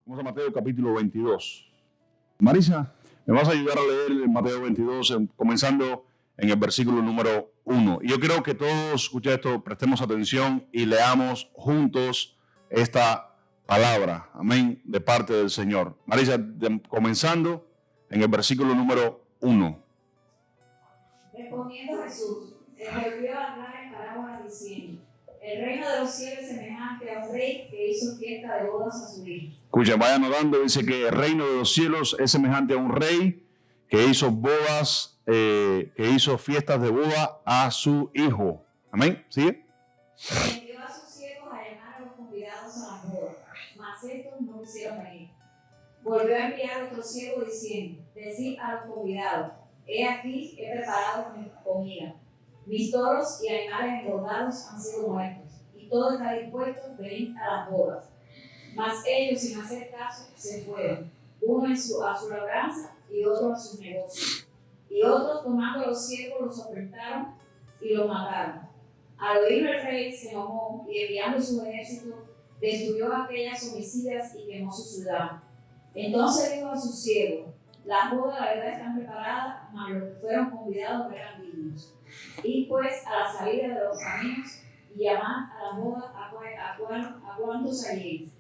Vamos a Mateo capítulo 22. Marisa, me vas a ayudar a leer Mateo 22, comenzando en el versículo número 1. Y yo creo que todos, escucha esto, prestemos atención y leamos juntos esta palabra, amén, de parte del Señor. Marisa, comenzando en el versículo número 1. Respondiendo Jesús, les volvió a hablar en parábolas diciendo: el reino de los cielos es semejante a un rey que hizo fiesta de bodas a su hijo. Escuchen, vayan notando, dice que el reino de los cielos es semejante a un rey que hizo bodas, que hizo fiestas de boda a su hijo. Amén. ¿Sigue? Envió a sus siervos a llamar a los convidados a la boda, mas estos no quisieron venir. Volvió a enviar otro siervo diciendo: decid a los convidados: he aquí, he preparado mi comida. Mis toros y animales engordados han sido muertos, y todo está dispuesto, venid a las bodas. Mas ellos, sin hacer caso, se fueron, uno a su labranza y otro a sus negocios. Y otros, tomando a los siervos, los afrentaron y los mataron. Al oírlo el rey se enojó y, enviando su ejército, destruyó a aquellas homicidas y quemó su ciudad. Entonces dijo a sus siervos: las bodas, la verdad, están preparadas, mas los que fueron convidados eran dignos. Y pues a la salida de los caminos y llamad a la boda a cuantos halléis.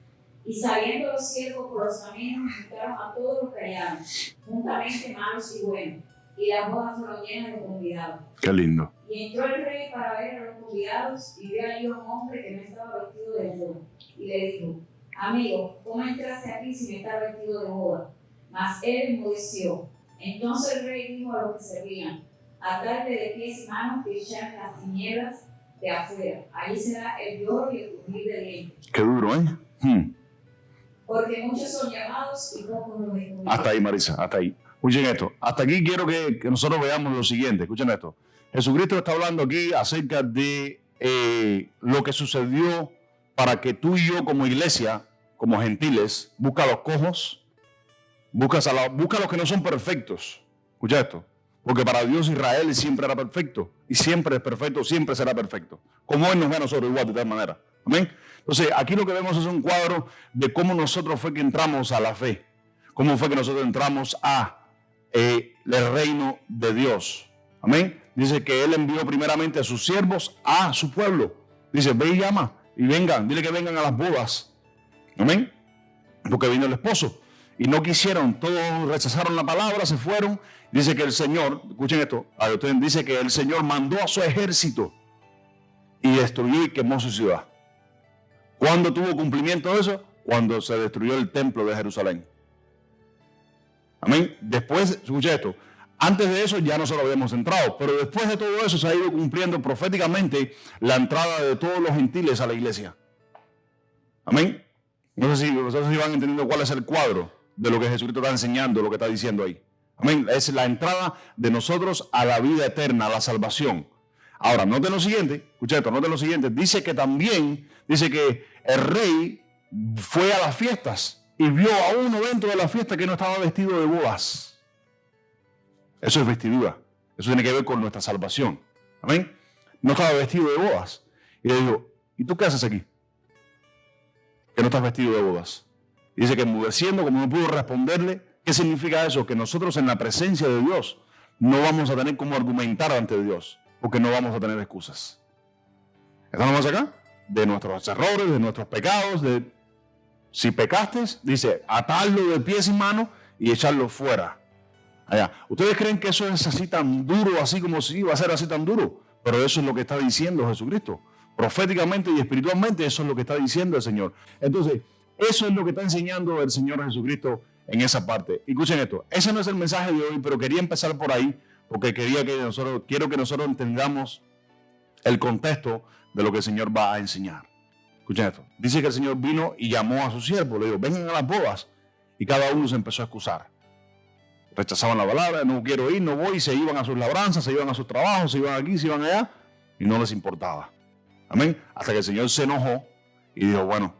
Y saliendo los siervos por los caminos, buscaron a todos los que hallaron, juntamente malos y buenos, y las bodas fueron llenas de convidados. Qué lindo. Y entró el rey para ver a los convidados, y vio allí a un hombre que no estaba vestido de boda, y le dijo: amigo, ¿cómo entraste aquí sin estar vestido de boda? Mas él enmudeció. Entonces el rey dijo a los que servían: atadle de pies y manos y echadle en las tinieblas de afuera. Allí será el lloro y el crujir de dientes. Qué duro, ¿eh? Porque muchos son llamados y pocos los escogidos. Hasta ahí, Marisa, hasta ahí. Escuchen esto. Hasta aquí quiero que nosotros veamos lo siguiente. Escuchen esto. Jesucristo está hablando aquí acerca de lo que sucedió para que tú y yo como iglesia, como gentiles, busca a los cojos, busca a los que no son perfectos. Escucha esto. Porque para Dios Israel siempre era perfecto. Y siempre es perfecto, siempre será perfecto. Como Él nos ve a nosotros igual, de tal manera. Amén. Entonces, aquí lo que vemos es un cuadro de cómo nosotros fue que entramos a la fe. Cómo fue que nosotros entramos a el reino de Dios. Amén. Dice que Él envió primeramente a sus siervos a su pueblo. Dice: ve y llama y vengan. Dile que vengan a las bodas. Amén. Porque vino el esposo. Y no quisieron, todos rechazaron la palabra, se fueron. Dice que el Señor, escuchen esto, dice que el Señor mandó a su ejército y destruyó y quemó su ciudad. ¿Cuándo tuvo cumplimiento de eso? Cuando se destruyó el templo de Jerusalén. Amén. Después, escuchen esto, antes de eso ya nosotros habíamos entrado, pero después de todo eso se ha ido cumpliendo proféticamente la entrada de todos los gentiles a la iglesia. Amén. No sé si ustedes van entendiendo cuál es el cuadro de lo que Jesucristo está enseñando, lo que está diciendo ahí. Amén. Es la entrada de nosotros a la vida eterna, a la salvación. Ahora, noten lo siguiente, escucha esto, noten lo siguiente. Dice que el rey fue a las fiestas y vio a uno dentro de la fiesta que no estaba vestido de bodas. Eso es vestidura. Eso tiene que ver con nuestra salvación. Amén. No estaba vestido de bodas. Y le digo: ¿y tú qué haces aquí? Que no estás vestido de bodas. Y dice que enmudeciendo, como no pudo responderle. ¿Qué significa eso? Que nosotros en la presencia de Dios no vamos a tener cómo argumentar ante Dios, porque no vamos a tener excusas. ¿Estamos acá? De nuestros errores, de nuestros pecados, si pecaste, dice, atarlo de pies y manos y echarlo fuera. Allá. ¿Ustedes creen que eso es así tan duro, así como si iba a ser así tan duro? Pero eso es lo que está diciendo Jesucristo. Proféticamente y espiritualmente eso es lo que está diciendo el Señor. Entonces, eso es lo que está enseñando el Señor Jesucristo en esa parte. Escuchen esto, ese no es el mensaje de hoy, pero quería empezar por ahí, porque quiero que nosotros entendamos el contexto de lo que el Señor va a enseñar. Escuchen esto, dice que el Señor vino y llamó a sus siervos, le dijo: vengan a las bodas, y cada uno se empezó a excusar. Rechazaban la palabra: no quiero ir, no voy, y se iban a sus labranzas, se iban a sus trabajos, se iban aquí, se iban allá, y no les importaba. Amén. Hasta que el Señor se enojó y dijo: bueno,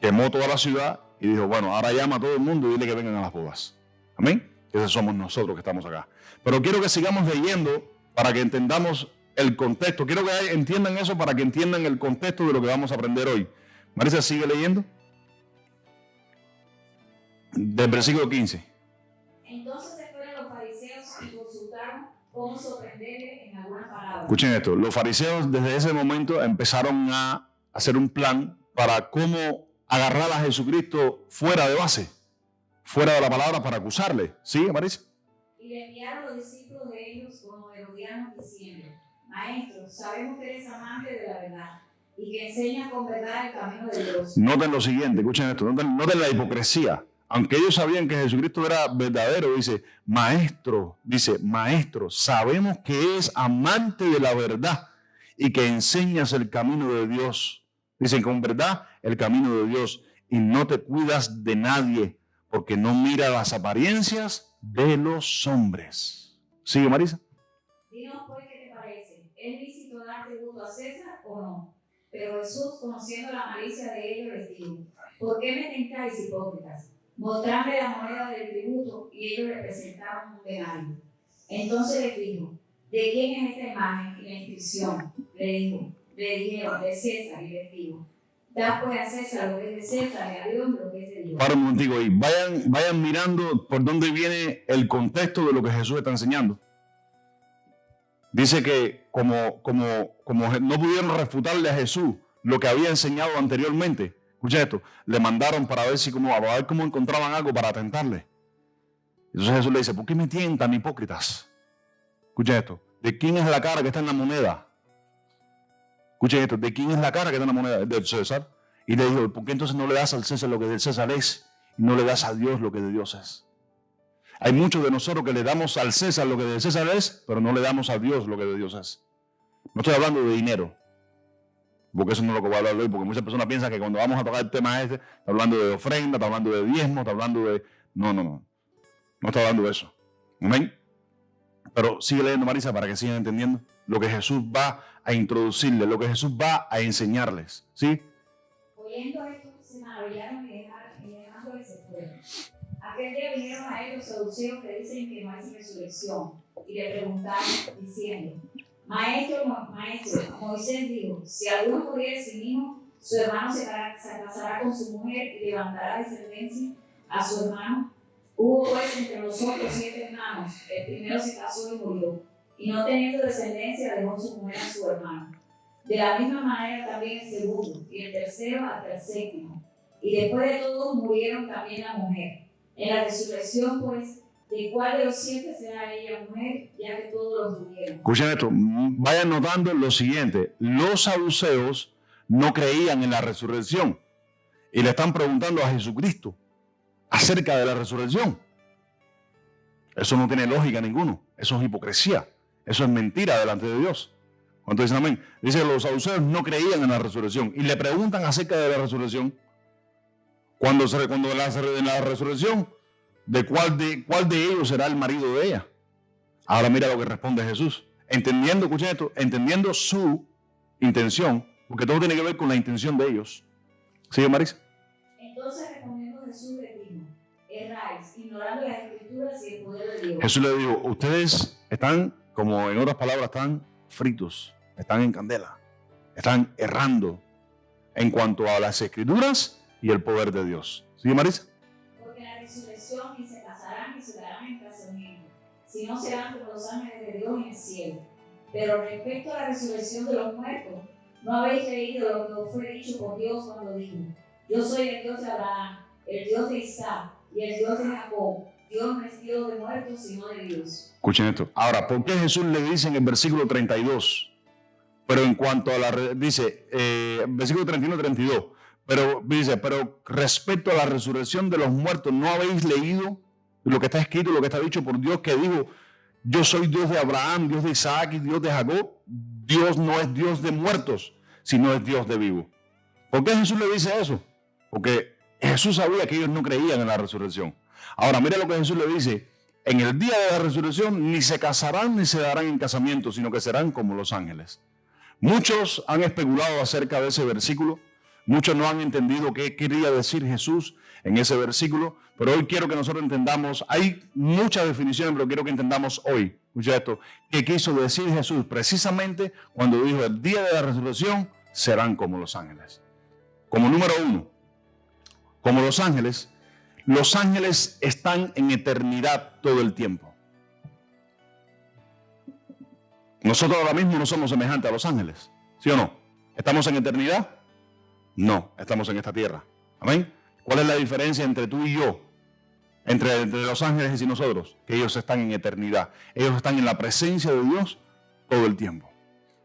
quemó toda la ciudad y dijo: bueno, ahora llama a todo el mundo y dile que vengan a las bodas. Amén. Esos somos nosotros que estamos acá. Pero quiero que sigamos leyendo para que entendamos el contexto. Quiero que entiendan eso para que entiendan el contexto de lo que vamos a aprender hoy. Marisa, ¿sigue leyendo? Del versículo 15. Entonces se fueron los fariseos y consultaron cómo sorprenderle en algunas palabras. Escuchen esto, los fariseos desde ese momento empezaron a hacer un plan para cómo agarrar a Jesucristo fuera de base, fuera de la palabra para acusarle. ¿Sí, Marisa? Y le enviaron los discípulos de ellos como herodianos diciendo: Maestro, sabemos que eres amante de la verdad y que enseñas con verdad el camino de Dios. Noten lo siguiente, escuchen esto, noten la hipocresía. Aunque ellos sabían que Jesucristo era verdadero, dice, maestro, sabemos que es amante de la verdad y que enseñas el camino de Dios. Dicen con verdad el camino de Dios y no te cuidas de nadie porque no mira las apariencias de los hombres. ¿Sigue, Marisa? Dinos pues qué te parece, ¿es lícito dar tributo a César o no? Pero Jesús, conociendo la malicia de ellos, les dijo: ¿por qué me tentáis, hipócritas? Mostrarle la moneda del tributo, y ellos le presentaron un denario. Entonces les dijo: ¿de quién es esta imagen y la inscripción? Le dijeron: de César. Y les dijo: da pues a César lo que es de César y a Dios lo que es de Dios. Para un momentico ahí, vayan mirando por dónde viene el contexto de lo que Jesús está enseñando. Dice que como no pudieron refutarle a Jesús lo que había enseñado anteriormente, escucha esto, le mandaron para ver cómo encontraban algo para tentarle. Entonces Jesús le dice: ¿por qué me tientan, hipócritas? Escucha esto, ¿de quién es la cara que está en la moneda? Escuchen esto, ¿de quién es la cara que está en la moneda? Del César. Y le dijo: ¿por qué entonces no le das al César lo que del César es y no le das a Dios lo que de Dios es? Hay muchos de nosotros que le damos al César lo que de César es, pero no le damos a Dios lo que de Dios es. No estoy hablando de dinero, porque eso no es lo que voy a hablar hoy, porque muchas personas piensan que cuando vamos a tocar el tema está hablando de ofrenda, está hablando de diezmo, está hablando de... No está hablando de eso. Amén. Pero sigue leyendo, Marisa, para que sigan entendiendo lo que Jesús va a introducirles, lo que Jesús va a enseñarles. ¿Sí? Oyendo esto, se maravillaron y dejándoles se fueron. Aquel día vinieron a él los saduceos que dicen que no hay resurrección, y le preguntaron diciendo: Maestro, Moisés dijo: si alguno muriere sin hijo, su hermano se casará con su mujer y levantará descendencia a su hermano. Hubo pues entre nosotros 7 hermanos, el primero se casó y murió, y no teniendo descendencia dejó su mujer a su hermano. De la misma manera también el segundo, y el tercero hasta el séptimo. Y después de todos murieron también la mujer. En la resurrección, pues, ¿de cuál de los 7 será ella mujer, ya que todos los murieron? Escuchen esto, vayan notando lo siguiente. Los saduceos no creían en la resurrección y le están preguntando a Jesucristo acerca de la resurrección. Eso no tiene lógica ninguno. Eso es hipocresía. Eso es mentira delante de Dios. ¿Cuántos dicen amén? Dice que los saduceos no creían en la resurrección y le preguntan acerca de la resurrección. Cuando en la resurrección, ¿de cuál de ellos será el marido de ella? Ahora mira lo que responde Jesús. Entendiendo, escuchen esto, entendiendo su intención, porque todo tiene que ver con la intención de ellos. ¿Sigue, Marisa? Entonces respondiendo Jesús les dijo: erráis, ignorando las escrituras y el poder de Dios. Jesús le dijo: ustedes están, como en otras palabras, están fritos, están en candela, están errando en cuanto a las escrituras y el poder de Dios. ¿Sigue, Marisa? Porque la resurrección ni se casarán ni se darán en casamiento, sino serán como los ángeles de Dios en el cielo. Pero respecto a la resurrección de los muertos, ¿no habéis leído lo que os fue dicho por Dios cuando dijo: yo soy el Dios de Abraham, el Dios de Isaac y el Dios de Jacob? Dios no es Dios de muertos, sino de vivos. Escuchen esto. Ahora, ¿por qué Jesús le dice en el versículo 32? Pero en cuanto a versículo 31 y 32, pero dice, pero respecto a la resurrección de los muertos, ¿no habéis leído lo que está escrito, lo que está dicho por Dios, que dijo: yo soy Dios de Abraham, Dios de Isaac y Dios de Jacob? Dios no es Dios de muertos, sino es Dios de vivos. ¿Por qué Jesús le dice eso? Porque Jesús sabía que ellos no creían en la resurrección. Ahora, mira lo que Jesús le dice: en el día de la resurrección ni se casarán ni se darán en casamiento, sino que serán como los ángeles. Muchos han especulado acerca de ese versículo. Muchos no han entendido qué quería decir Jesús en ese versículo, pero hoy quiero que nosotros entendamos, hay muchas definiciones, pero quiero que entendamos hoy, escucha esto, qué quiso decir Jesús precisamente cuando dijo: el día de la resurrección serán como los ángeles. Como número 1, como los ángeles, Los ángeles están en eternidad todo el tiempo. Nosotros ahora mismo no somos semejantes a los ángeles, ¿sí o no? ¿Estamos en eternidad? No, estamos en esta tierra. Amén. ¿Cuál es la diferencia entre tú y yo? Entre los ángeles y nosotros, que ellos están en eternidad. Ellos están en la presencia de Dios todo el tiempo,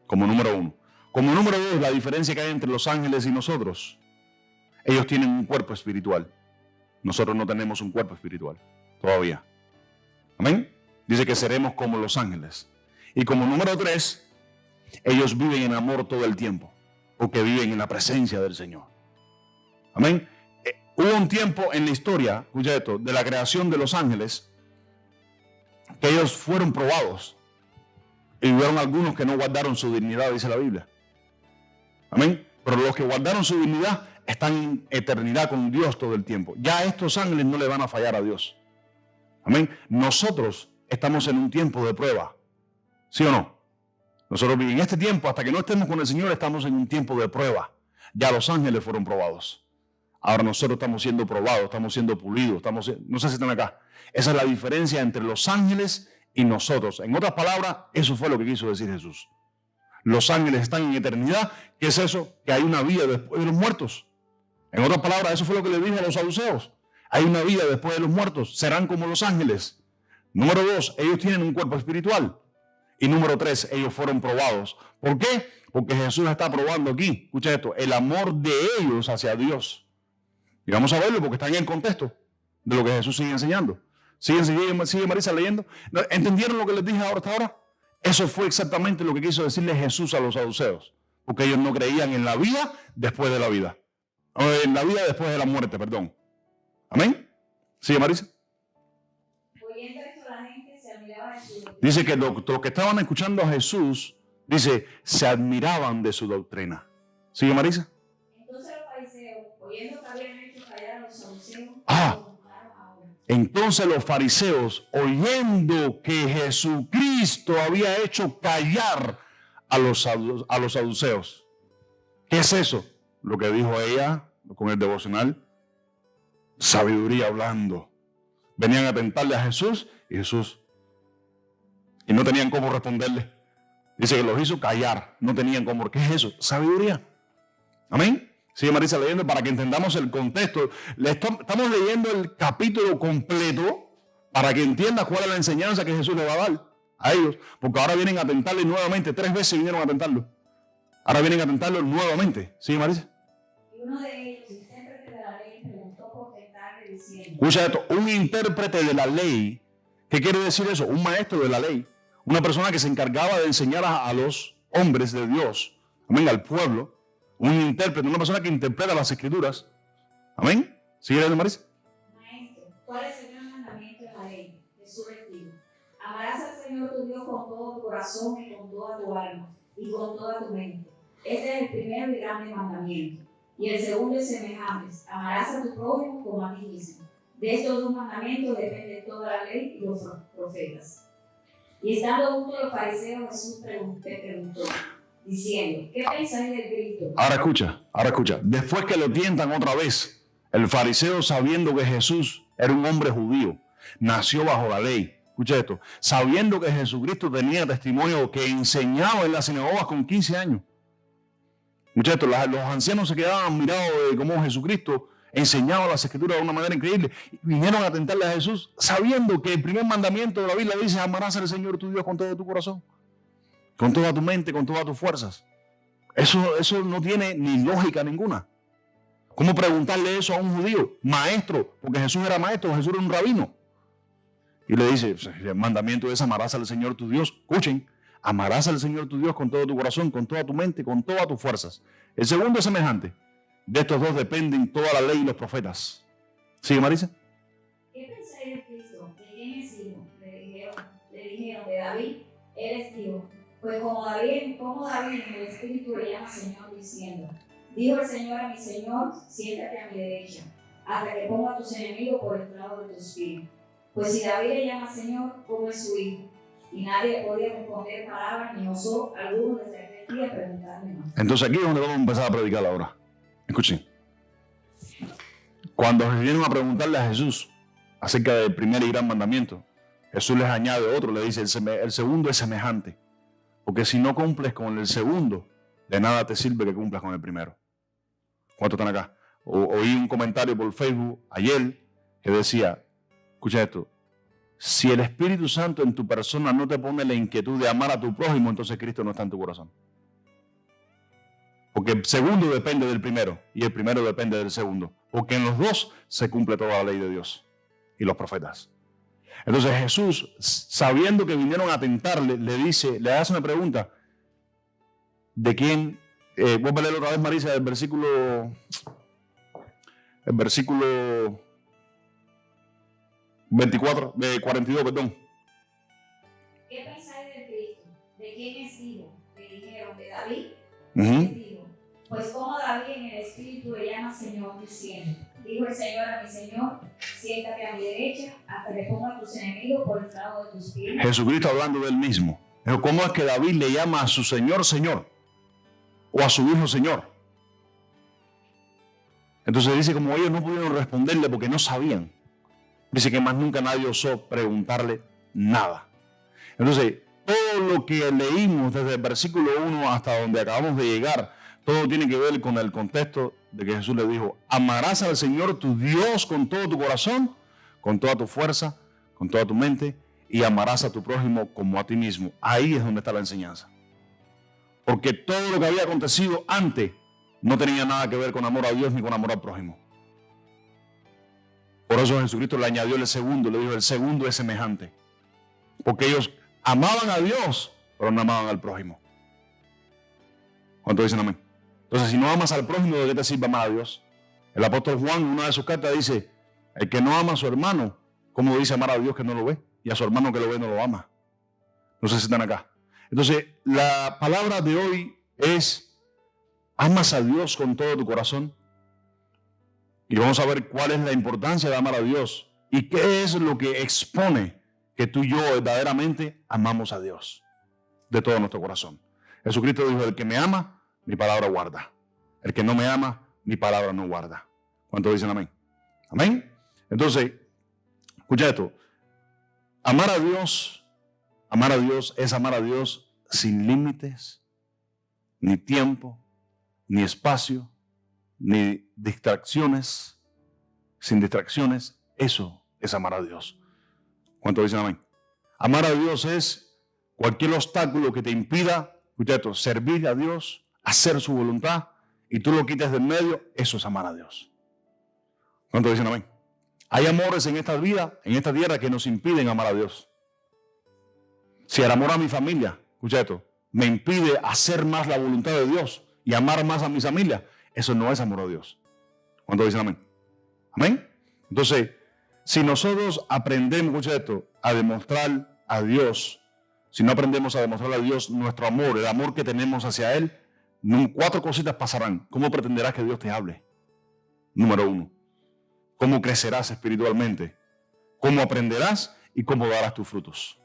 como número uno. Como número dos, la diferencia que hay entre los ángeles y nosotros. Ellos tienen un cuerpo espiritual. Nosotros no tenemos un cuerpo espiritual todavía. Amén. Dice que seremos como los ángeles. Y como número tres, ellos viven en amor todo el tiempo, porque viven en la presencia del Señor. Amén. Hubo un tiempo en la historia, escucha esto, de la creación de los ángeles, que ellos fueron probados. Y hubieron algunos que no guardaron su dignidad, dice la Biblia. Amén. Pero los que guardaron su dignidad están en eternidad con Dios todo el tiempo. Ya estos ángeles no le van a fallar a Dios. Amén. Nosotros estamos en un tiempo de prueba. ¿Sí o no? Nosotros en este tiempo, hasta que no estemos con el Señor, estamos en un tiempo de prueba. Ya los ángeles fueron probados. Ahora nosotros estamos siendo probados, estamos siendo pulidos, no sé si están acá. Esa es la diferencia entre los ángeles y nosotros. En otras palabras, eso fue lo que quiso decir Jesús. Los ángeles están en eternidad. ¿Qué es eso? Que hay una vida después de los muertos. En otras palabras, eso fue lo que le dijo a los saduceos. Hay una vida después de los muertos. Serán como los ángeles. Número dos, ellos tienen un cuerpo espiritual. Y número tres, ellos fueron probados. ¿Por qué? Porque Jesús está probando aquí, escucha esto, el amor de ellos hacia Dios. Y vamos a verlo porque está en el contexto de lo que Jesús sigue enseñando. Sigue Marisa leyendo. ¿Entendieron lo que les dije hasta ahora? Eso fue exactamente lo que quiso decirle Jesús a los saduceos. Porque ellos no creían en la vida después de la vida. En la vida después de la muerte, perdón. ¿Amén? ¿Sigue Marisa? Oyendo esto, la gente se admiraba de su doctrina. Dice que los que estaban escuchando a Jesús, dice, se admiraban de su doctrina. ¿Sigue Marisa? Entonces los fariseos, oyendo que habían hecho callar a los saduceos, Entonces los fariseos, oyendo que Jesucristo había hecho callar a los saduceos. ¿Qué es eso? Lo que dijo ella con el devocional, sabiduría hablando. Venían a tentarle a Jesús y no tenían cómo responderle. Dice que los hizo callar, no tenían cómo. ¿Qué es eso? Sabiduría. Amén. Sigue Marisa leyendo para que entendamos el contexto. Estamos leyendo el capítulo completo para que entiendas cuál es la enseñanza que Jesús le va a dar a ellos. Porque ahora vienen a tentarle nuevamente. 3 veces vinieron a tentarlo. Ahora vienen a tentarlo nuevamente. Sigue Marisa. Y uno de ellos, intérprete de la ley, preguntó por tentarle diciendo. Escucha esto, un intérprete de la ley. ¿Qué quiere decir eso? Un maestro de la ley. Una persona que se encargaba de enseñar a los hombres de Dios. Amén, al pueblo. Un intérprete, una persona que interpreta las escrituras. Amén. ¿Sigue leyendo, Marisa? Maestro, ¿cuál es el gran mandamiento de la ley? Jesús respondió: amarás al Señor tu Dios con todo tu corazón y con toda tu alma y con toda tu mente. Este es el primero y grande mandamiento. Y el segundo es semejante: amarás a tu prójimo como a ti mismo. De estos 2 mandamientos depende toda la ley y los profetas. Y estando junto a los fariseos, Jesús preguntó, diciendo: ¿qué pensáis del Cristo? Ahora escucha. Después que lo tientan otra vez, el fariseo, sabiendo que Jesús era un hombre judío, nació bajo la ley. Escucha esto. Sabiendo que Jesucristo tenía testimonio, que enseñaba en las sinagogas con 15 años. Escucha esto. Los ancianos se quedaban mirados de cómo Jesucristo enseñaba las escrituras de una manera increíble. Y vinieron a tentarle a Jesús, sabiendo que el primer mandamiento de la Biblia dice: amarás al Señor tu Dios con todo tu corazón, con toda tu mente, con todas tus fuerzas. Eso no tiene ni lógica ninguna. ¿Cómo preguntarle eso a un judío? Maestro, porque Jesús era maestro, Jesús era un rabino. Y le dice, el mandamiento es: amarás al Señor tu Dios. Escuchen, amarás al Señor tu Dios con todo tu corazón, con toda tu mente, con todas tus fuerzas. El segundo es semejante. De estos 2 dependen toda la ley y los profetas. ¿Sigue Marisa? ¿Qué pensáis de Cristo? ¿De quién es hijo? Le dijeron, de David. Él es hijo. Pues como David en el Espíritu le llama Señor, diciendo: dijo el Señor a mi Señor, siéntate a mi derecha, hasta que ponga a tus enemigos por el estrado de tus pies. Pues si David le llama Señor, ¿cómo es su hijo? Y nadie podía responder palabra, ni osó alguno desde aquel día preguntarle más. Entonces aquí es donde vamos a empezar a predicar ahora. Escuchen. Cuando vinieron a preguntarle a Jesús acerca del primer y gran mandamiento, Jesús les añade otro, le dice, el segundo es semejante. Porque si no cumples con el segundo, de nada te sirve que cumplas con el primero. ¿Cuántos están acá? Oí un comentario por Facebook ayer que decía, escucha esto, si el Espíritu Santo en tu persona no te pone la inquietud de amar a tu prójimo, entonces Cristo no está en tu corazón. Porque el segundo depende del primero y el primero depende del segundo. Porque en los dos se cumple toda la ley de Dios y los profetas. Entonces Jesús, sabiendo que vinieron a tentarle, le hace una pregunta. ¿De quién? Voy a leer otra vez, Marisa, el versículo 42, perdón. ¿Qué pensáis de Cristo? ¿De quién es hijo? Le dijeron, de David. Dijo, pues como David en el espíritu le llama Señor diciendo, dijo el Señor a mi Señor, siéntate a mi derecha hasta que ponga a tus enemigos por el estrado de tus pies. Jesucristo hablando de él mismo. Pero ¿cómo es que David le llama a su Señor, Señor? O a su hijo, Señor. Entonces dice, como ellos no pudieron responderle porque no sabían, dice que más nunca nadie osó preguntarle nada. Entonces, todo lo que leímos desde el versículo 1 hasta donde acabamos de llegar, todo tiene que ver con el contexto de que Jesús le dijo, amarás al Señor tu Dios con todo tu corazón, con toda tu fuerza, con toda tu mente, y amarás a tu prójimo como a ti mismo. Ahí es donde está la enseñanza. Porque todo lo que había acontecido antes no tenía nada que ver con amor a Dios ni con amor al prójimo. Por eso Jesucristo le añadió el segundo, le dijo, el segundo es semejante. Porque ellos amaban a Dios, pero no amaban al prójimo. ¿Cuántos dicen amén? Entonces, si no amas al prójimo, ¿de qué te sirve amar a Dios? El apóstol Juan, en una de sus cartas, dice, el que no ama a su hermano, ¿cómo dice amar a Dios que no lo ve? Y a su hermano que lo ve no lo ama. No sé si están acá. Entonces, la palabra de hoy es, ¿amas a Dios con todo tu corazón? Y vamos a ver cuál es la importancia de amar a Dios y qué es lo que expone que tú y yo verdaderamente amamos a Dios de todo nuestro corazón. Jesucristo dijo, el que me ama, mi palabra guarda. El que no me ama, mi palabra no guarda. ¿Cuántos dicen amén? Amén. Entonces, escucha esto. Amar a Dios es amar a Dios sin límites, ni tiempo, ni espacio, ni distracciones, sin distracciones. Eso es amar a Dios. ¿Cuántos dicen amén? Amar a Dios es cualquier obstáculo que te impida, escucha esto, servir a Dios, hacer su voluntad, y tú lo quites del medio, eso es amar a Dios. ¿Cuántos dicen amén? Hay amores en esta vida, en esta tierra, que nos impiden amar a Dios. Si el amor a mi familia, escucha esto, me impide hacer más la voluntad de Dios y amar más a mi familia, eso no es amor a Dios. ¿Cuántos dicen amén? Amén. Entonces, si nosotros aprendemos, escucha esto, a demostrar a Dios, si no aprendemos a demostrar a Dios nuestro amor, el amor que tenemos hacia Él, 4 cositas pasarán. ¿Cómo pretenderás que Dios te hable? Número 1, ¿cómo crecerás espiritualmente? ¿Cómo aprenderás y cómo darás tus frutos?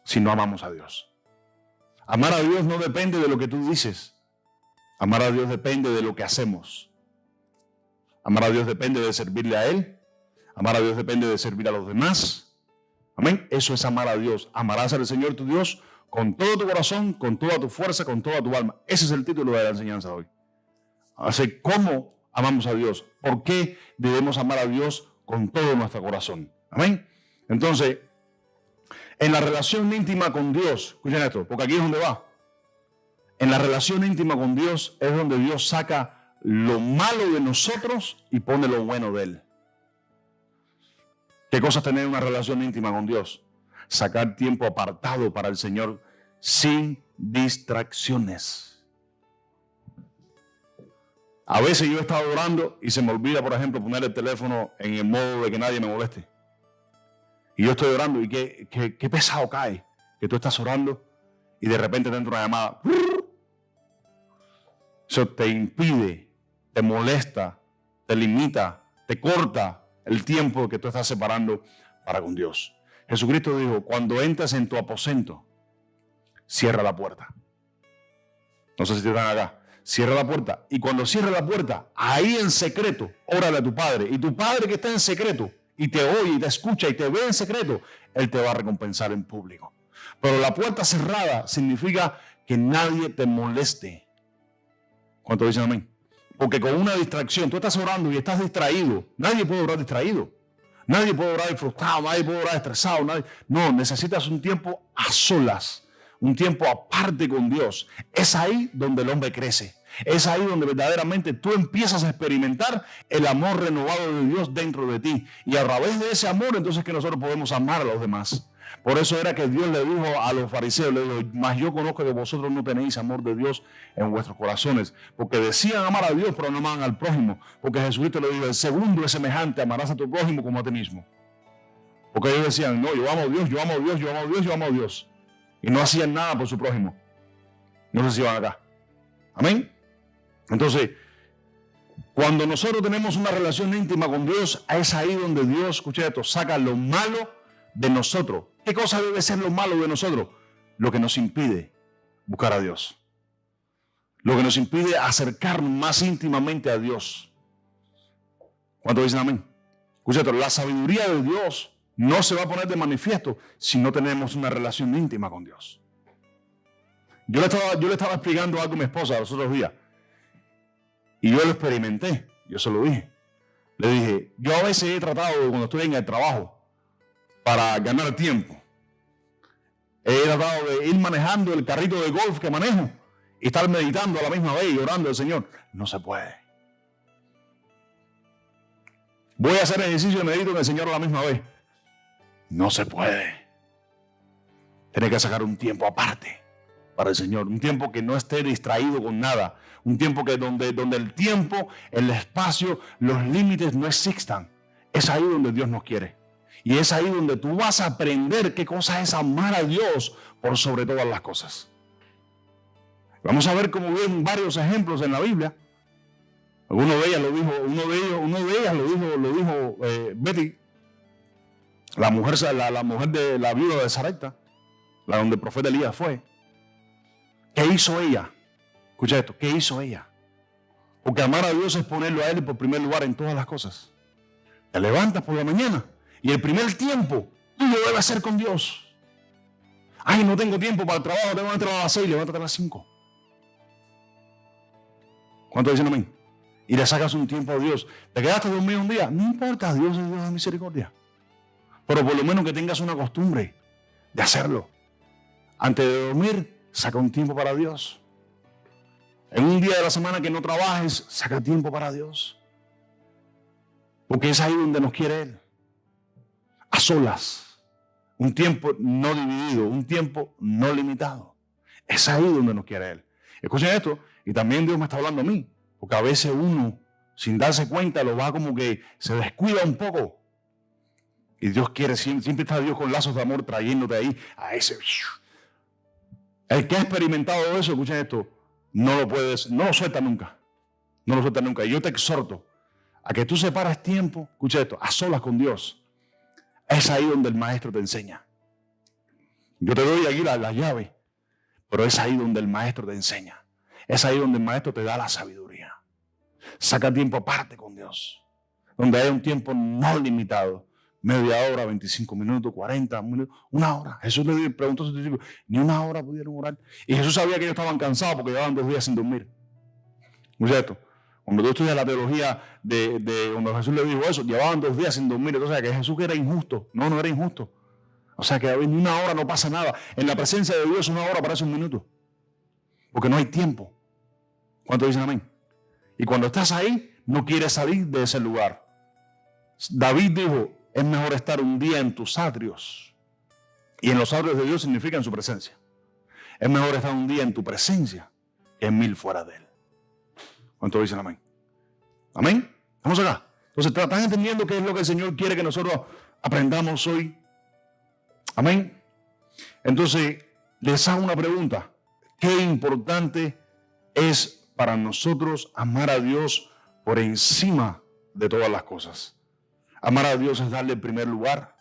Si no amamos a Dios. Amar a Dios no depende de lo que tú dices. Amar a Dios depende de lo que hacemos. Amar a Dios depende de servirle a Él. Amar a Dios depende de servir a los demás. Amén. Eso es amar a Dios. Amarás al Señor tu Dios con todo tu corazón, con toda tu fuerza, con toda tu alma. Ese es el título de la enseñanza de hoy. Así, ¿cómo amamos a Dios? ¿Por qué debemos amar a Dios con todo nuestro corazón? Amén. Entonces, en la relación íntima con Dios, escuchen esto, porque aquí es donde va. En la relación íntima con Dios es donde Dios saca lo malo de nosotros y pone lo bueno de Él. ¿Qué cosa es tener una relación íntima con Dios? Sacar tiempo apartado para el Señor sin distracciones. A veces yo he estado orando y se me olvida, por ejemplo, poner el teléfono en el modo de que nadie me moleste. Y yo estoy orando y qué pesado cae que tú estás orando y de repente te entra una llamada. Eso te impide, te molesta, te limita, te corta el tiempo que tú estás separando para con Dios. Jesucristo dijo, cuando entres en tu aposento, cierra la puerta. No sé si te están acá. cierra la puerta. Y cuando cierre la puerta, ahí en secreto, órale a tu padre. Y tu padre que está en secreto y te oye y te escucha y te ve en secreto, él te va a recompensar en público. Pero la puerta cerrada significa que nadie te moleste. ¿Cuánto dicen amén? Porque con una distracción, tú estás orando y estás distraído. Nadie puede orar distraído. Nadie puede orar frustrado, nadie puede orar estresado. No, necesitas un tiempo a solas, un tiempo aparte con Dios. Es ahí donde el hombre crece. Es ahí donde verdaderamente tú empiezas a experimentar el amor renovado de Dios dentro de ti. Y a través de ese amor entonces que nosotros podemos amar a los demás. Por eso era que Dios le dijo a los fariseos, le dijo, mas yo conozco que vosotros no tenéis amor de Dios en vuestros corazones, porque decían amar a Dios, pero no aman al prójimo, porque Jesucristo le dijo, el segundo es semejante, amarás a tu prójimo como a ti mismo. Porque ellos decían, no, yo amo a Dios, yo amo a Dios, yo amo a Dios, yo amo a Dios. Y no hacían nada por su prójimo. No sé si van acá. Amén. Entonces, cuando nosotros tenemos una relación íntima con Dios, es ahí donde Dios, escucha esto, saca lo malo de nosotros. ¿Qué cosa debe ser lo malo de nosotros? Lo que nos impide buscar a Dios. Lo que nos impide acercarnos más íntimamente a Dios. ¿Cuántos dicen amén? Escucha esto, la sabiduría de Dios no se va a poner de manifiesto si no tenemos una relación íntima con Dios. Yo le estaba explicando algo a mi esposa los otros días. Y yo lo experimenté. Yo se lo dije. Le dije, yo a veces he tratado, cuando estoy en el trabajo, para ganar tiempo, he tratado de ir manejando el carrito de golf que manejo y estar meditando a la misma vez y orando al Señor. No se puede. Voy a hacer ejercicio y medito en el Señor a la misma vez. No se puede. Tiene que sacar un tiempo aparte para el Señor, un tiempo que no esté distraído con nada, un tiempo que donde el tiempo, el espacio, los límites no existan. Es ahí donde Dios nos quiere. Y es ahí donde tú vas a aprender qué cosa es amar a Dios por sobre todas las cosas. Vamos a ver cómo ven varios ejemplos en la Biblia. Uno de ellas lo dijo Betty, la mujer de la viuda de Sarepta, la donde el profeta Elías fue. ¿Qué hizo ella? Escucha esto, ¿qué hizo ella? Porque amar a Dios es ponerlo a Él por primer lugar en todas las cosas. Te levantas por la mañana y el primer tiempo tú lo debes hacer con Dios. Ay, no tengo tiempo para el trabajo, tengo que entrar a las 6, levántate a las 5. ¿Cuánto dicen amén? Y le sacas un tiempo a Dios. ¿Te quedaste dormido un día? No importa, Dios es Dios de misericordia. Pero por lo menos que tengas una costumbre de hacerlo. Antes de dormir, saca un tiempo para Dios. En un día de la semana que no trabajes, saca tiempo para Dios. Porque es ahí donde nos quiere Él. A solas. Un tiempo no dividido, un tiempo no limitado. Es ahí donde nos quiere Él. Escuchen esto, y también Dios me está hablando a mí. Porque a veces uno, sin darse cuenta, lo va como que se descuida un poco. Y Dios quiere, siempre está Dios con lazos de amor trayéndote ahí a ese. El que ha experimentado eso, escuchen esto, no lo suelta nunca. No lo suelta nunca. Y yo te exhorto a que tú separes tiempo, escucha esto, a solas con Dios. Es ahí donde el maestro te enseña. Yo te doy aquí la llave, pero es ahí donde el maestro te enseña. Es ahí donde el maestro te da la sabiduría. Saca tiempo aparte con Dios, donde hay un tiempo no limitado. Media hora, 25 minutos, 40 minutos, una hora. Jesús le preguntó a sus discípulos, ni una hora pudieron orar. Y Jesús sabía que ellos estaban cansados porque llevaban 2 días sin dormir. ¿No es cierto? Cuando tú estudias la teología de cuando Jesús le dijo eso, llevaban 2 días sin dormir. Entonces, que Jesús era injusto. No era injusto. O sea, que ni una hora no pasa nada. En la presencia de Dios, una hora parece un minuto. Porque no hay tiempo. ¿Cuántos dicen amén? Y cuando estás ahí, no quieres salir de ese lugar. David dijo, es mejor estar un día en tus atrios. Y en los atrios de Dios significa en su presencia. Es mejor estar un día en tu presencia que en 1000 fuera de Él. ¿Cuántos dicen amén? ¿Amén? Vamos acá. Entonces, ¿están entendiendo qué es lo que el Señor quiere que nosotros aprendamos hoy? Amén. Entonces, les hago una pregunta. ¿Qué importante es para nosotros amar a Dios por encima de todas las cosas? Amar a Dios es darle el primer lugar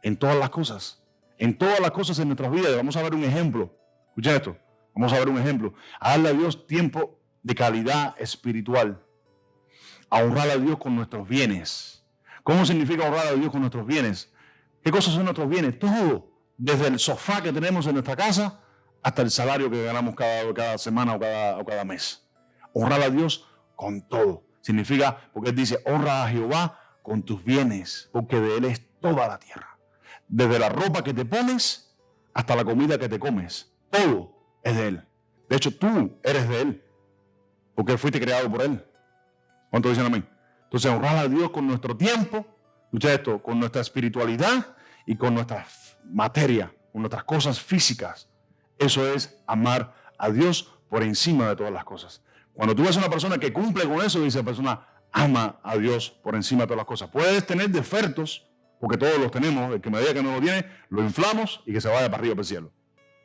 en todas las cosas. En todas las cosas en nuestras vidas. Vamos a ver un ejemplo. Escucha esto. Vamos a ver un ejemplo. A darle a Dios tiempo de calidad espiritual. A honrar a Dios con nuestros bienes. ¿Cómo significa honrar a Dios con nuestros bienes? ¿Qué cosas son nuestros bienes? Todo, desde el sofá que tenemos en nuestra casa hasta el salario que ganamos cada semana o cada mes. Honrar a Dios con todo. Significa, porque Él dice, honra a Jehová con tus bienes, porque de Él es toda la tierra. Desde la ropa que te pones hasta la comida que te comes. Todo es de Él. De hecho, tú eres de Él, porque fuiste creado por Él. ¿Cuánto dicen amén? Entonces, honrar a Dios con nuestro tiempo, escucha esto, con nuestra espiritualidad y con nuestra materia, con nuestras cosas físicas. Eso es amar a Dios por encima de todas las cosas. Cuando tú ves a una persona que cumple con eso, dice la persona, ama a Dios por encima de todas las cosas. Puedes tener defectos, porque todos los tenemos, el que me diga que no lo tiene, lo inflamos y que se vaya para arriba para el cielo.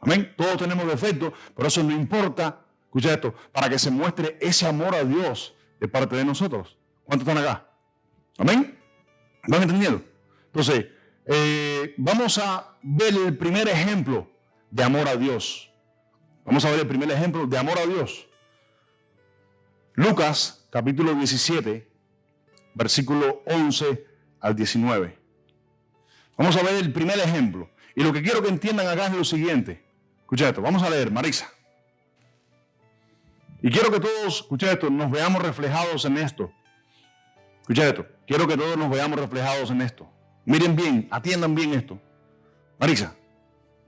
Amén. Todos tenemos defectos, pero eso no importa, escucha esto, para que se muestre ese amor a Dios de parte de nosotros. ¿Cuántos están acá? Amén. ¿Van entendiendo? Entonces, vamos a ver el primer ejemplo de amor a Dios. Vamos a ver el primer ejemplo de amor a Dios. Lucas, capítulo 17, versículo 11 al 19. Vamos a ver el primer ejemplo. Y lo que quiero que entiendan acá es lo siguiente. Escucha esto, vamos a leer, Marisa. Y quiero que todos, escucha esto, nos veamos reflejados en esto. Escucha esto, quiero que todos nos veamos reflejados en esto. Miren bien, atiendan bien esto. Marisa.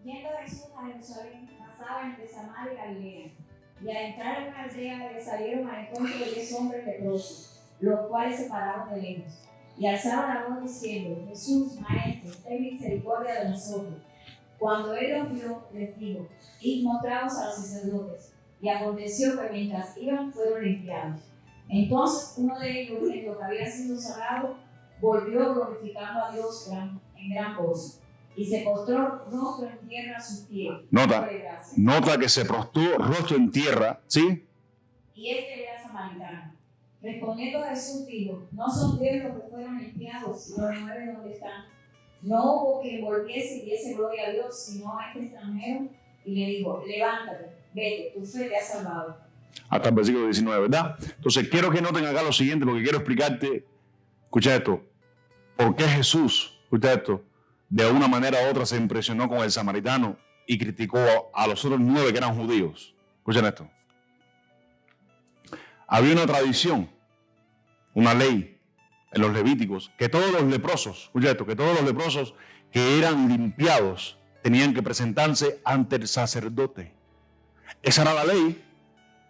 Yendo Jesús a Jerusalén, pasaba entre Samaria y Galilea. Y al entrar en una aldea le salieron al encuentro de 10 hombres leprosos, los cuales se pararon de lejos. Y alzaron la voz diciendo, Jesús, Maestro, ten misericordia de nosotros. Cuando él los vio, les dijo, id mostraos a los sacerdotes. Y aconteció que mientras iban, fueron limpiados. Entonces uno de ellos, viendo que había sido sanado, volvió glorificando a Dios en gran voz. Y se postró rostro en tierra a sus pies. Nota que se postró rostro en tierra, ¿sí? Y este era samaritano. Respondiendo Jesús dijo, no son 10 los que fueron limpiados, y los 9 donde están. No hubo quien volviese y diese gloria a Dios, sino a este extranjero, y le dijo, levántate, vete, tu fe te ha salvado. Hasta el versículo 19, ¿verdad? Entonces quiero que noten acá lo siguiente, lo que quiero explicarte. Escucha esto. ¿Por qué Jesús, escucha esto, de una manera u otra se impresionó con el samaritano y criticó a los otros 9 que eran judíos? Escuchen esto. Había una tradición, una ley en los levíticos, que todos los leprosos, escucha esto, que todos los leprosos que eran limpiados tenían que presentarse ante el sacerdote. Esa era la ley.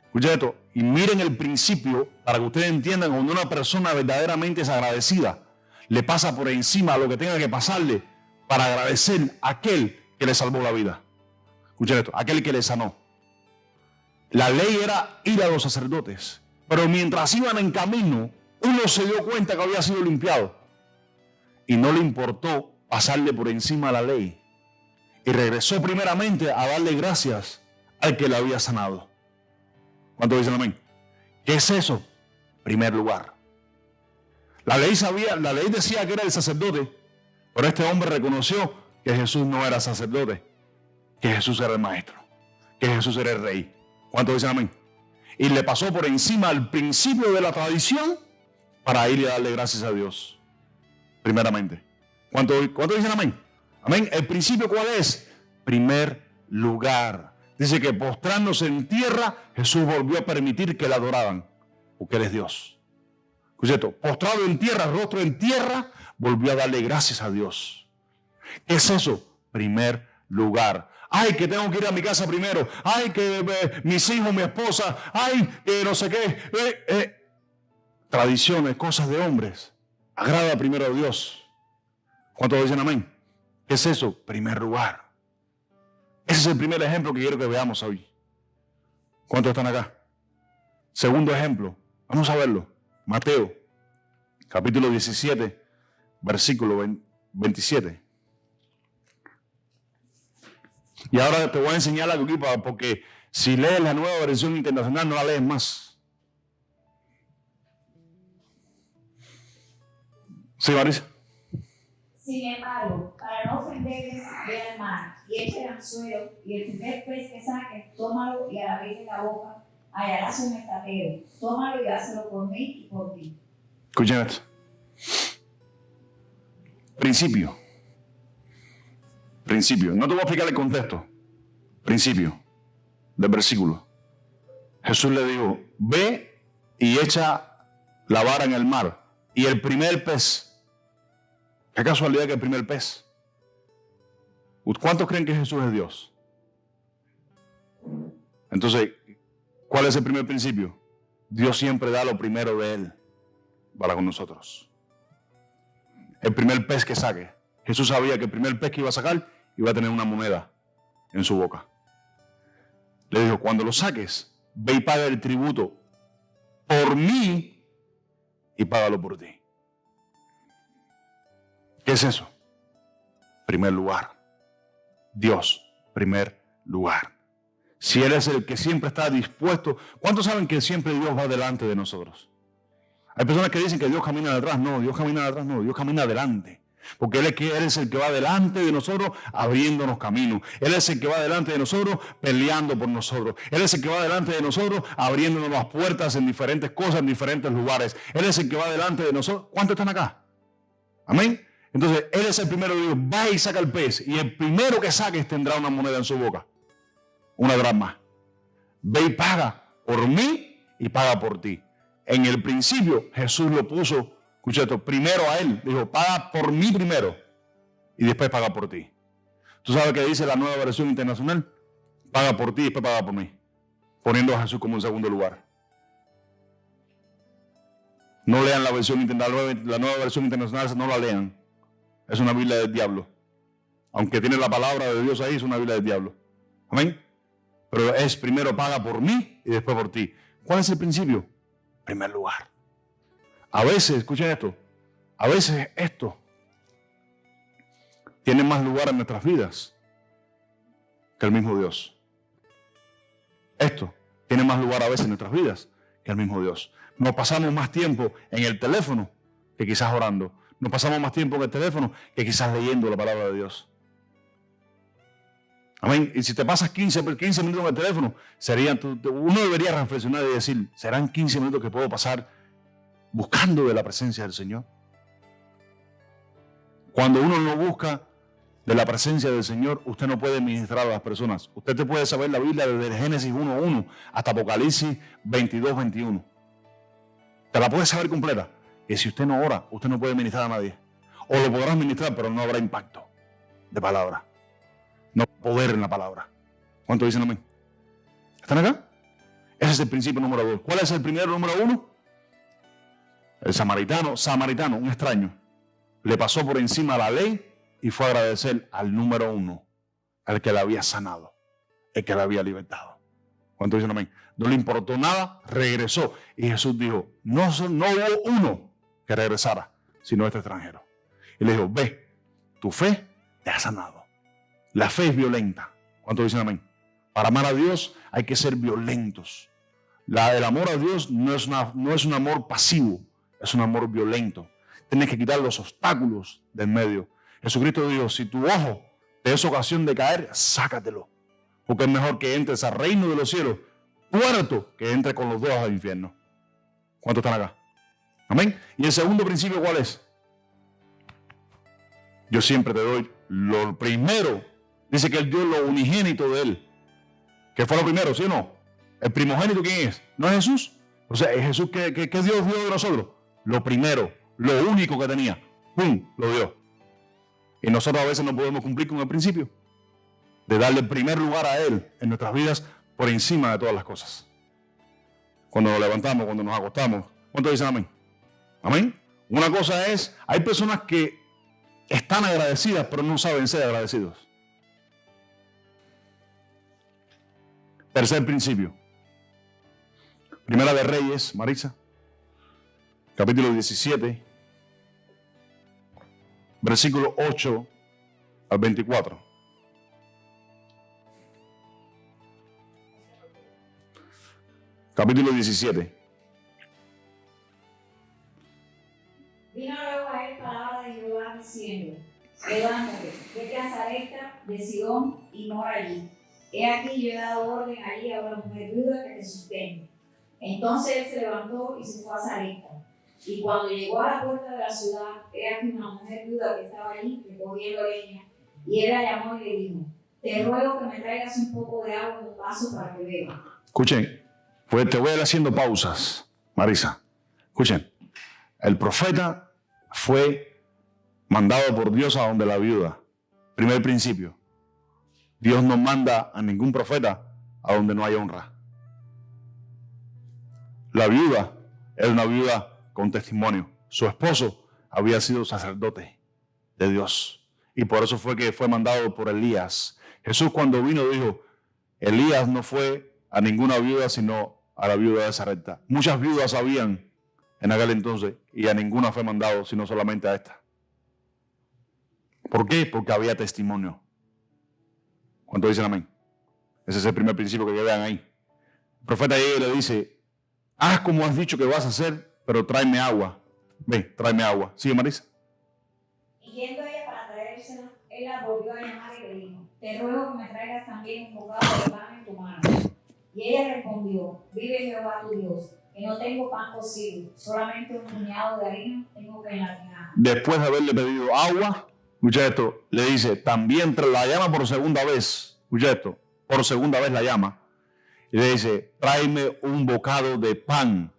Escucha esto, y miren el principio para que ustedes entiendan cuando una persona verdaderamente es agradecida, le pasa por encima lo que tenga que pasarle para agradecer a aquel que le salvó la vida. Escuchen esto, aquel que le sanó. La ley era ir a los sacerdotes, pero mientras iban en camino, uno se dio cuenta que había sido limpiado y no le importó pasarle por encima a la ley y regresó primeramente a darle gracias al que le había sanado. ¿Cuánto dicen amén? ¿Qué es eso? Primer lugar. La ley decía que era el sacerdote, pero este hombre reconoció que Jesús no era sacerdote, que Jesús era el maestro, que Jesús era el rey. ¿Cuánto dicen amén? Y le pasó por encima al principio de la tradición para ir y darle gracias a Dios, primeramente. ¿Cuánto dicen amén? Amén. ¿El principio cuál es? Primer lugar. Dice que postrándose en tierra, Jesús volvió a permitir que le adoraran, porque Él es Dios. Escucha esto, postrado en tierra, rostro en tierra, volvió a darle gracias a Dios. ¿Qué es eso? Primer lugar. Ay, que tengo que ir a mi casa primero. Ay, que mis hijos, mi esposa. Ay, que no sé qué. Tradiciones, cosas de hombres. Agrada primero a Dios. ¿Cuántos dicen amén? ¿Qué es eso? Primer lugar. Ese es el primer ejemplo que quiero que veamos hoy. ¿Cuántos están acá? Segundo ejemplo. Vamos a verlo. Mateo, capítulo 17, versículo 27. Y ahora te voy a enseñar algo aquí, porque si lees la Nueva Versión Internacional no la lees más. Sí, Marisa. Sin embargo, para no ofenderles, ve al mar y echa el anzuelo, y el primer pez que saques, tómalo y a la vez en la boca, hallarás un estatero. Tómalo y hácelo por mí y por ti. Escuchen esto. Principio. No te voy a explicar el contexto. Principio del versículo. Jesús le dijo, ve y echa la vara en el mar. Y el primer pez. ¿Qué casualidad que el primer pez? ¿Cuántos creen que Jesús es Dios? Entonces, ¿cuál es el primer principio? Dios siempre da lo primero de Él para con nosotros. El primer pez que saque. Jesús sabía que el primer pez que iba a sacar iba a tener una moneda en su boca. Le dijo, cuando lo saques, ve y paga el tributo por mí y págalo por ti. ¿Qué es eso? Primer lugar. Dios, primer lugar. Si Él es el que siempre está dispuesto, ¿cuántos saben que siempre Dios va delante de nosotros? Hay personas que dicen que Dios camina detrás. No, Dios camina detrás, no, Dios camina adelante. Porque Él es el que va delante de nosotros abriéndonos caminos. Él es el que va delante de nosotros peleando por nosotros. Él es el que va delante de nosotros abriéndonos las puertas en diferentes cosas, en diferentes lugares. Él es el que va delante de nosotros. ¿Cuántos están acá? Amén. Entonces, Él es el primero de Dios. Va y saca el pez. Y el primero que saques tendrá una moneda en su boca. Una dracma. Ve y paga por mí y paga por ti. En el principio, Jesús lo puso, escucha esto, primero a Él. Dijo, paga por mí primero y después paga por ti. ¿Tú sabes qué dice la Nueva Versión Internacional? Paga por ti y después paga por mí. Poniendo a Jesús como en segundo lugar. No lean la versión internacional, la Nueva Versión Internacional, no la lean. Es una Biblia del diablo. Aunque tiene la palabra de Dios ahí, es una Biblia del diablo. Amén. Pero es primero paga por mí y después por ti. ¿Cuál es el principio? Primer lugar. A veces, escuchen esto, a veces esto tiene más lugar en nuestras vidas que el mismo Dios. Esto tiene más lugar a veces en nuestras vidas que el mismo Dios. Nos pasamos más tiempo en el teléfono que quizás orando. Nos pasamos más tiempo en el teléfono que quizás leyendo la palabra de Dios. Amén. Y si te pasas 15 minutos en el teléfono, uno debería reflexionar y decir, ¿serán 15 minutos que puedo pasar buscando de la presencia del Señor? Cuando uno no busca de la presencia del Señor, usted no puede ministrar a las personas. Usted te puede saber la Biblia desde Génesis 1:1 hasta Apocalipsis 22:21. Te la puede saber completa. Y si usted no ora, usted no puede ministrar a nadie. O lo podrás ministrar, pero no habrá impacto de palabra. No poder en la palabra. ¿Cuánto dicen amén? ¿Están acá? Ese es el principio número 2. ¿Cuál es el primero número 1? El samaritano, un extraño, le pasó por encima la ley y fue a agradecer al número 1, al que le había sanado, el que le había libertado. ¿Cuánto dicen amén? No le importó nada, regresó. Y Jesús dijo, no hubo uno que regresara, sino este extranjero. Y le dijo, ve, tu fe te ha sanado. La fe es violenta. ¿Cuánto dicen amén? Para amar a Dios hay que ser violentos. El amor a Dios no es un amor pasivo, es un amor violento. Tienes que quitar los obstáculos del medio. Jesucristo dijo, si tu ojo te es ocasión de caer, sácatelo. Porque es mejor que entres al reino de los cielos, puerto, que entre con los dedos al infierno. ¿Cuántos están acá? Amén. Y el segundo principio, ¿cuál es? Yo siempre te doy lo primero. Dice que Él dio lo unigénito de Él. ¿Qué fue lo primero, sí o no? ¿El primogénito quién es? ¿No es Jesús? O sea, es Jesús que Dios dio de nosotros. Lo primero, lo único que tenía. ¡Pum! Lo dio. Y nosotros a veces no podemos cumplir con el principio de darle el primer lugar a Él en nuestras vidas por encima de todas las cosas. Cuando nos levantamos, cuando nos acostamos. ¿Cuántos dicen amén? Amén. Una cosa es, hay personas que están agradecidas pero no saben ser agradecidos. Tercer principio. Primera de Reyes, Marisa, capítulo 17, versículo 8 al 24. Capítulo 17. Vino luego a él palabra de Jehová diciendo, levántate, vete a Sarepta de Sidón y mora allí. He aquí yo he dado orden allí a una mujer viuda que te sustente. Entonces él se levantó y se fue a Sarepta. Y cuando llegó a la puerta de la ciudad, he aquí una mujer viuda que estaba allí recogiendo leña. Y él la llamó y le dijo, te ruego que me traigas un poco de agua en un vaso para que beba. Escuchen, pues te voy a ir haciendo pausas, Marisa. Escuchen, el profeta fue mandado por Dios a donde la viuda. Primer principio. Dios no manda a ningún profeta a donde no haya honra. La viuda era una viuda con testimonio. Su esposo había sido sacerdote de Dios. Y por eso fue que fue mandado por Elías. Jesús cuando vino dijo, Elías no fue a ninguna viuda sino a la viuda de Sarepta. Muchas viudas habían en aquel entonces y a ninguna fue mandado sino solamente a esta. ¿Por qué? Porque había testimonio. ¿Cuántos dicen amén? Ese es el primer principio que vean ahí. El profeta llega y le dice, haz como has dicho que vas a hacer, pero tráeme agua. Ven, tráeme agua. ¿Sigue, Marisa? Y yendo ella para traérsela, él la volvió a llamar y le dijo, te ruego que me traigas también un bocado de pan en tu mano. Y ella respondió, vive Jehová tu Dios, que no tengo pan cocido, solamente un puñado de harina tengo que en la tinaja. Después de haberle pedido agua, escucha esto, le dice, también la llama por segunda vez, escucha esto, por segunda vez la llama, y le dice, tráeme un bocado de pan.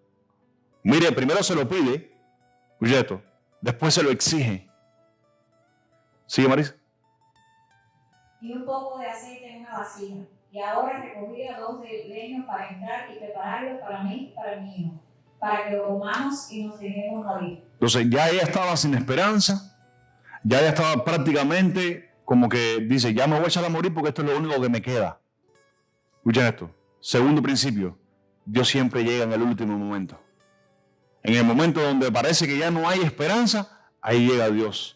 Mire, primero se lo pide, escucha esto, después se lo exige. ¿Sigue, Marisa? Y un poco de aceite en una vasija. Y ahora recogía 2 leños para entrar y prepararlo para mí y para mi hijo, para que lo comamos y nos dejemos morir. Entonces ya ella estaba sin esperanza, ya ella estaba prácticamente como que dice, ya me voy a echar a morir porque esto es lo único que me queda. Escuchen esto. Segundo principio, Dios siempre llega en el último momento. En el momento donde parece que ya no hay esperanza, ahí llega Dios.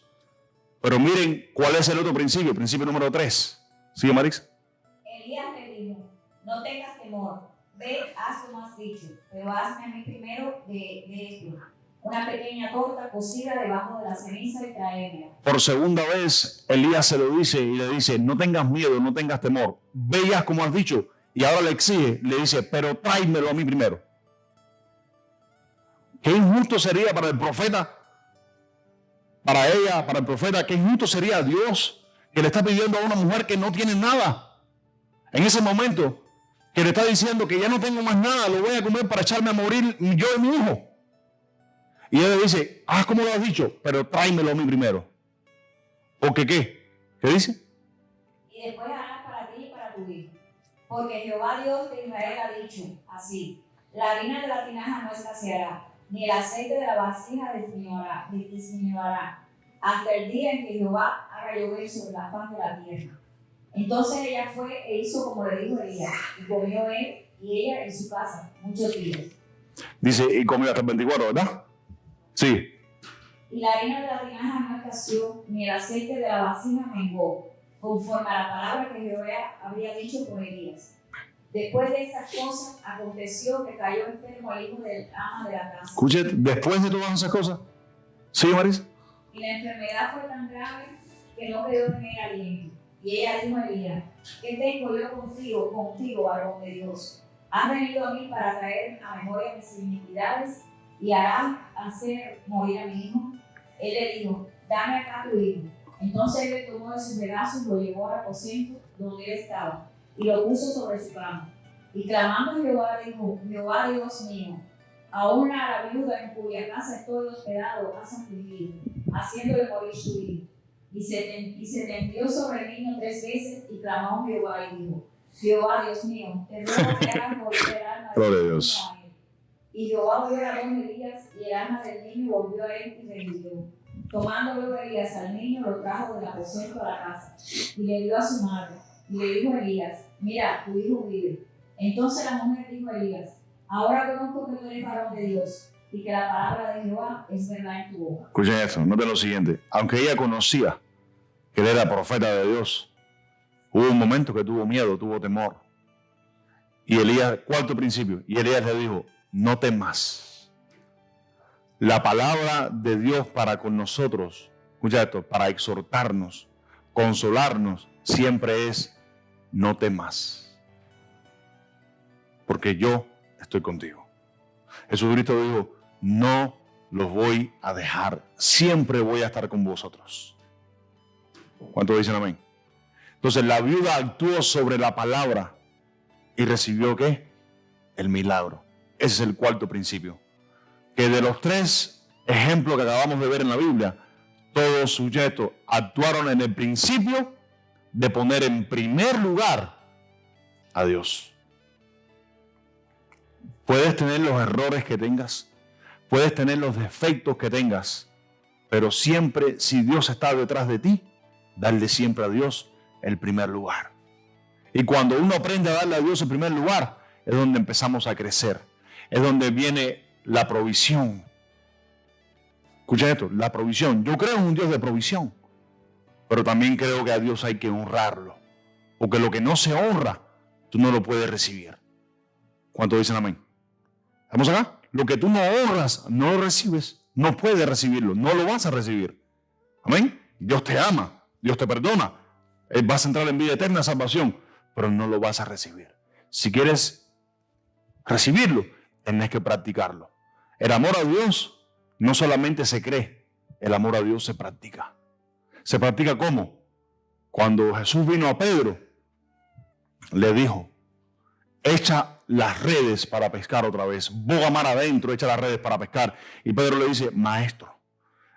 Pero miren cuál es el otro principio, principio número 3. ¿Sigue, Marisa? Elías le dijo, no tengas temor, ve, haz como has dicho, pero hazme a mí primero de esto, una pequeña torta cocida debajo de la ceniza y tráemela. Por segunda vez, Elías se lo dice y le dice, no tengas miedo, no tengas temor, ve y haz como has dicho. Y ahora le exige, le dice, pero tráemelo a mí primero. Qué injusto sería para el profeta, para ella, para el profeta, qué injusto sería Dios que le está pidiendo a una mujer que no tiene nada. En ese momento, que le está diciendo que ya no tengo más nada, lo voy a comer para echarme a morir yo y mi hijo. Y él le dice, haz como lo has dicho, pero tráemelo a mí primero. ¿Porque qué? ¿Qué dice? Y después harás para ti y para tu hijo. Porque Jehová Dios de Israel ha dicho así, la harina de la tinaja no escaseará, ni el aceite de la vasija disminuirá, hasta el día en que Jehová haga llover sobre la faz de la tierra. Entonces ella fue e hizo como le dijo Elías, y comió él y ella en su casa muchos días. Dice, y comió hasta el 24, ¿verdad? Sí. Y la harina de la tinaja no escaseó, ni el aceite de la vasija menguó, conforme a la palabra que Jehová había dicho por Elías. Después de estas cosas, aconteció que cayó enfermo el hijo del ama de la casa. Escuche, después de todas esas cosas. ¿Sí, Marisa? Y la enfermedad fue tan grave que no quedó en él aliento. Y ella dijo a Elías, ¿qué tengo yo contigo, varón de Dios? ¿Has venido a mí para traer a memoria mis iniquidades y harás hacer morir a mi hijo? Él le dijo, dame acá tu hijo. Entonces él le tomó de sus brazos, lo llevó al aposento donde él estaba y lo puso sobre su cama. Y clamando a Jehová dijo, Jehová Dios mío, aún a la viuda en cuya casa estoy hospedado has afligido, haciéndole morir su hijo. Y se tendió sobre el niño 3 veces y clamó a Jehová y dijo, Jehová Dios mío, te ruego que hagas volver el alma de Dios. Y Jehová volvió a don Elías y el alma del niño volvió a él y revivió. Tomando luego Elías al niño, lo trajo del aposento a la casa y le dio a su madre. Y le dijo a Elías, mira, tu hijo vive. Entonces la mujer dijo a Elías, ahora conozco que tú eres varón de Dios y que la palabra de Jehová es verdad en tu boca. Escuchen eso, noten lo siguiente. Aunque ella conocía que él era profeta de Dios, hubo un momento que tuvo miedo, tuvo temor. Y Elías, cuarto principio, y Elías le dijo, no temas. La palabra de Dios para con nosotros, escucha esto, para exhortarnos, consolarnos, siempre es no temas, porque yo estoy contigo. Jesucristo dijo, no los voy a dejar, siempre voy a estar con vosotros. ¿Cuántos dicen amén? Entonces la viuda actuó sobre la palabra y recibió ¿qué? El milagro. Ese es el cuarto principio. Que de los tres ejemplos que acabamos de ver en la Biblia, todos sujetos actuaron en el principio de poner en primer lugar a Dios. Puedes tener los errores que tengas, puedes tener los defectos que tengas, pero siempre, si Dios está detrás de ti, darle siempre a Dios el primer lugar. Y cuando uno aprende a darle a Dios el primer lugar, es donde empezamos a crecer, es donde viene la provisión. Escucha esto, la provisión. Yo creo en un Dios de provisión, pero también creo que a Dios hay que honrarlo, porque lo que no se honra, tú no lo puedes recibir. ¿Cuántos dicen amén? ¿Estamos acá? Lo que tú no honras, no lo recibes, no puedes recibirlo, no lo vas a recibir. Amén. Dios te ama, Dios te perdona, vas a entrar en vida eterna, salvación, pero no lo vas a recibir. Si quieres recibirlo, tienes que practicarlo. El amor a Dios no solamente se cree, el amor a Dios se practica. ¿Se practica cómo? Cuando Jesús vino a Pedro, le dijo, echa las redes para pescar otra vez. Boga mar adentro, echa las redes para pescar. Y Pedro le dice, maestro,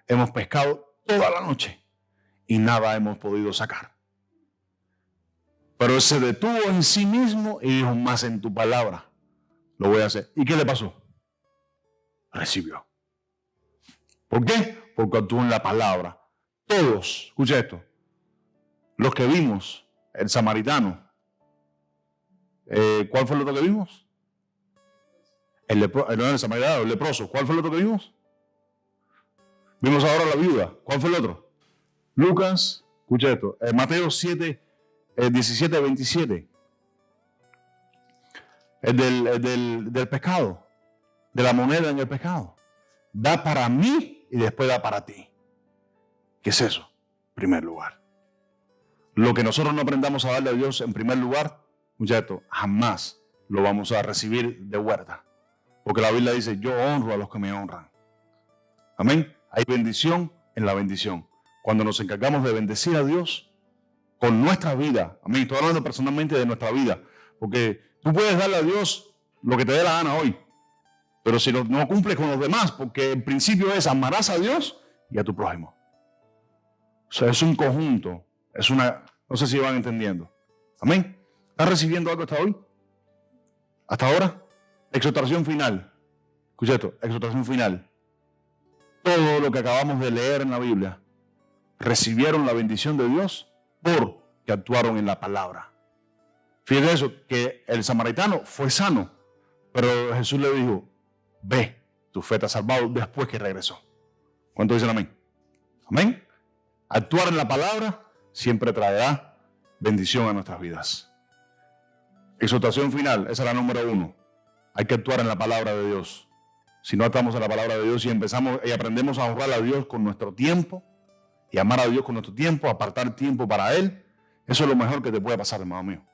hemos pescado toda la noche y nada hemos podido sacar. Pero él se detuvo en sí mismo y dijo, más en tu palabra lo voy a hacer. ¿Y qué le pasó? Recibió. ¿Por qué? Porque actuó en la palabra. Todos, escucha esto, los que vimos, el samaritano, ¿cuál fue el otro que vimos? El samaritano, el leproso. ¿Cuál fue el otro que vimos? Vimos ahora la viuda. ¿Cuál fue el otro? Lucas, escucha esto, Mateo 7, 17, 27. El del pescado, de la moneda en el pescado. Da para mí y después da para ti. ¿Qué es eso? Primer lugar. Lo que nosotros no aprendamos a darle a Dios en primer lugar, muchachos, jamás lo vamos a recibir de vuelta. Porque la Biblia dice, yo honro a los que me honran. Amén. Hay bendición en la bendición. Cuando nos encargamos de bendecir a Dios con nuestra vida. Amén. Estoy hablando personalmente de nuestra vida. Porque tú puedes darle a Dios lo que te dé la gana hoy. Pero si no cumples con los demás, porque el principio es amarás a Dios y a tu prójimo. O sea, es un conjunto. Es una, no sé si van entendiendo. Amén. ¿Están recibiendo algo hasta hoy? ¿Hasta ahora? Exhortación final. Escucha esto, exhortación final. Todo lo que acabamos de leer en la Biblia, recibieron la bendición de Dios porque actuaron en la palabra. Fíjense eso, que el samaritano fue sano, pero Jesús le dijo, ve, tu fe te ha salvado después que regresó. ¿Cuántos dicen amén? Amén. Actuar en la palabra siempre traerá bendición a nuestras vidas. Exhortación final, esa es la número 1. Hay que actuar en la palabra de Dios. Si no actuamos en la palabra de Dios y empezamos y aprendemos a honrar a Dios con nuestro tiempo y amar a Dios con nuestro tiempo, apartar tiempo para Él, eso es lo mejor que te puede pasar, hermano mío.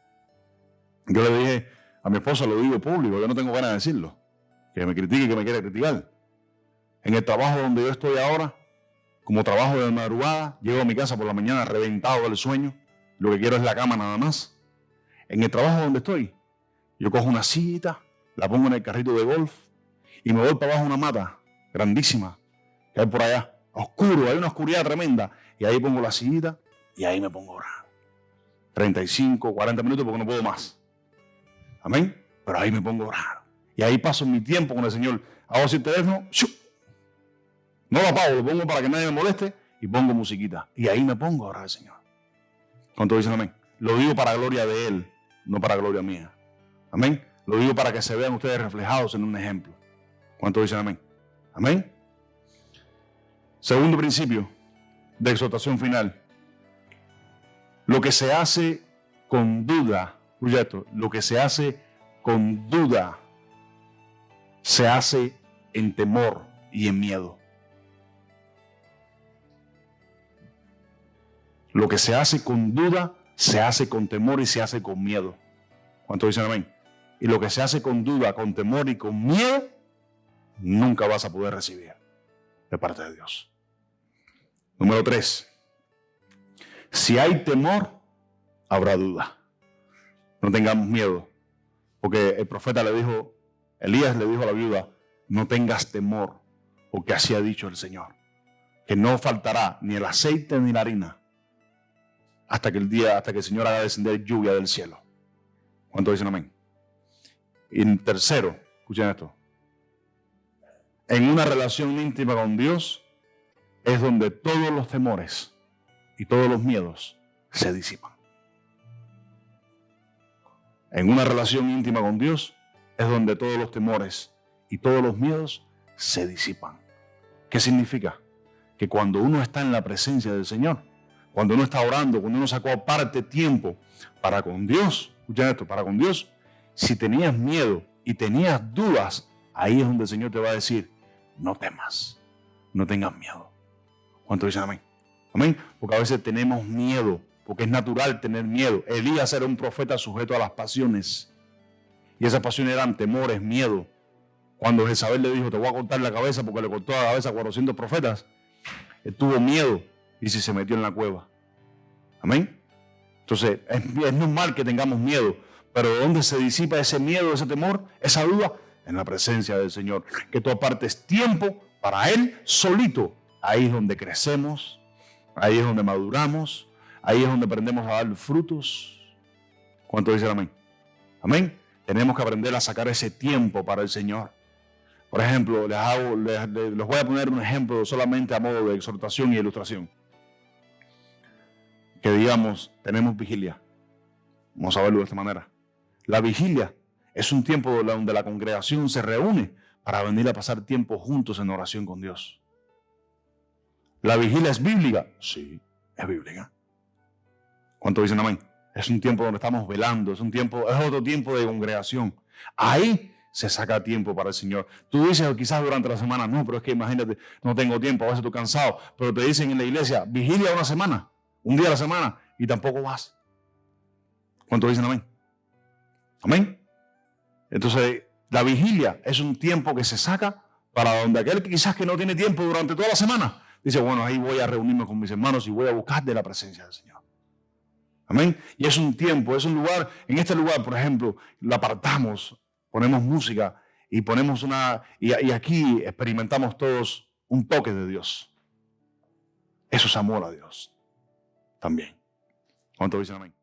Yo le dije a mi esposa, lo digo público, yo no tengo ganas de decirlo, que me critique, que me quiera criticar. En el trabajo donde yo estoy ahora, como trabajo de madrugada, llego a mi casa por la mañana reventado del sueño, lo que quiero es la cama nada más. En el trabajo donde estoy, yo cojo una sillita, la pongo en el carrito de golf y me voy para abajo una mata grandísima que hay por allá, oscuro, hay una oscuridad tremenda, y ahí pongo la sillita y ahí me pongo a orar. 35, 40 minutos porque no puedo más. Amén. Pero ahí me pongo a orar. Y ahí paso mi tiempo con el Señor. Hago así el teléfono, ¡shup! No lo apago, lo pongo para que nadie me moleste y pongo musiquita. Y ahí me pongo a orar al Señor. ¿Cuántos dicen amén? Lo digo para gloria de Él, no para gloria mía. Amén. Lo digo para que se vean ustedes reflejados en un ejemplo. ¿Cuántos dicen amén? Amén. Segundo principio de exhortación final. Lo que se hace con duda, oye esto, lo que se hace con duda, se hace en temor y en miedo. Lo que se hace con duda, se hace con temor y se hace con miedo. ¿Cuántos dicen amén? Y lo que se hace con duda, con temor y con miedo, nunca vas a poder recibir de parte de Dios. Número 3. Si hay temor, habrá duda. No tengamos miedo. Porque el profeta Elías le dijo a la viuda, no tengas temor, porque así ha dicho el Señor, que no faltará ni el aceite ni la harina hasta que el Señor haga descender lluvia del cielo. ¿Cuántos dicen amén? Y tercero, escuchen esto, en una relación íntima con Dios es donde todos los temores y todos los miedos se disipan. En una relación íntima con Dios es donde todos los temores y todos los miedos se disipan. ¿Qué significa? Que cuando uno está en la presencia del Señor, cuando uno está orando, cuando uno sacó aparte tiempo para con Dios, escuchen esto, para con Dios, si tenías miedo y tenías dudas, ahí es donde el Señor te va a decir, no temas, no tengas miedo. ¿Cuántos dicen amén? Amén, porque a veces tenemos miedo, porque es natural tener miedo. Elías era un profeta sujeto a las pasiones, y esas pasiones eran temores, miedo. Cuando Jezabel le dijo, te voy a cortar la cabeza porque le cortó la cabeza a 400 profetas, él tuvo miedo y se metió en la cueva. Amén. Entonces, es normal que tengamos miedo, pero ¿dónde se disipa ese miedo, ese temor, esa duda? En la presencia del Señor. Que tú apartes tiempo para Él solito. Ahí es donde crecemos, ahí es donde maduramos, ahí es donde aprendemos a dar frutos. ¿Cuánto dicen amén? Amén. Tenemos que aprender a sacar ese tiempo para el Señor. Por ejemplo, les voy a poner un ejemplo solamente a modo de exhortación y ilustración. Que digamos, tenemos vigilia. Vamos a verlo de esta manera. La vigilia es un tiempo donde la congregación se reúne para venir a pasar tiempo juntos en oración con Dios. ¿La vigilia es bíblica? Sí, es bíblica. ¿Cuántos dicen amén? Es un tiempo donde estamos velando, es otro tiempo de congregación. Ahí se saca tiempo para el Señor. Tú dices quizás durante la semana, no, pero es que imagínate, no tengo tiempo, a veces estoy cansado, pero te dicen en la iglesia, vigilia una semana, un día a la semana, y tampoco vas. ¿Cuántos dicen amén? Amén. Entonces, la vigilia es un tiempo que se saca para donde aquel que quizás que no tiene tiempo durante toda la semana, dice, bueno, ahí voy a reunirme con mis hermanos y voy a buscar de la presencia del Señor. Amén. Y es un tiempo, es un lugar, en este lugar, por ejemplo, lo apartamos, ponemos música y ponemos y aquí experimentamos todos un toque de Dios. Eso es amor a Dios también. ¿Cuántos dicen amén?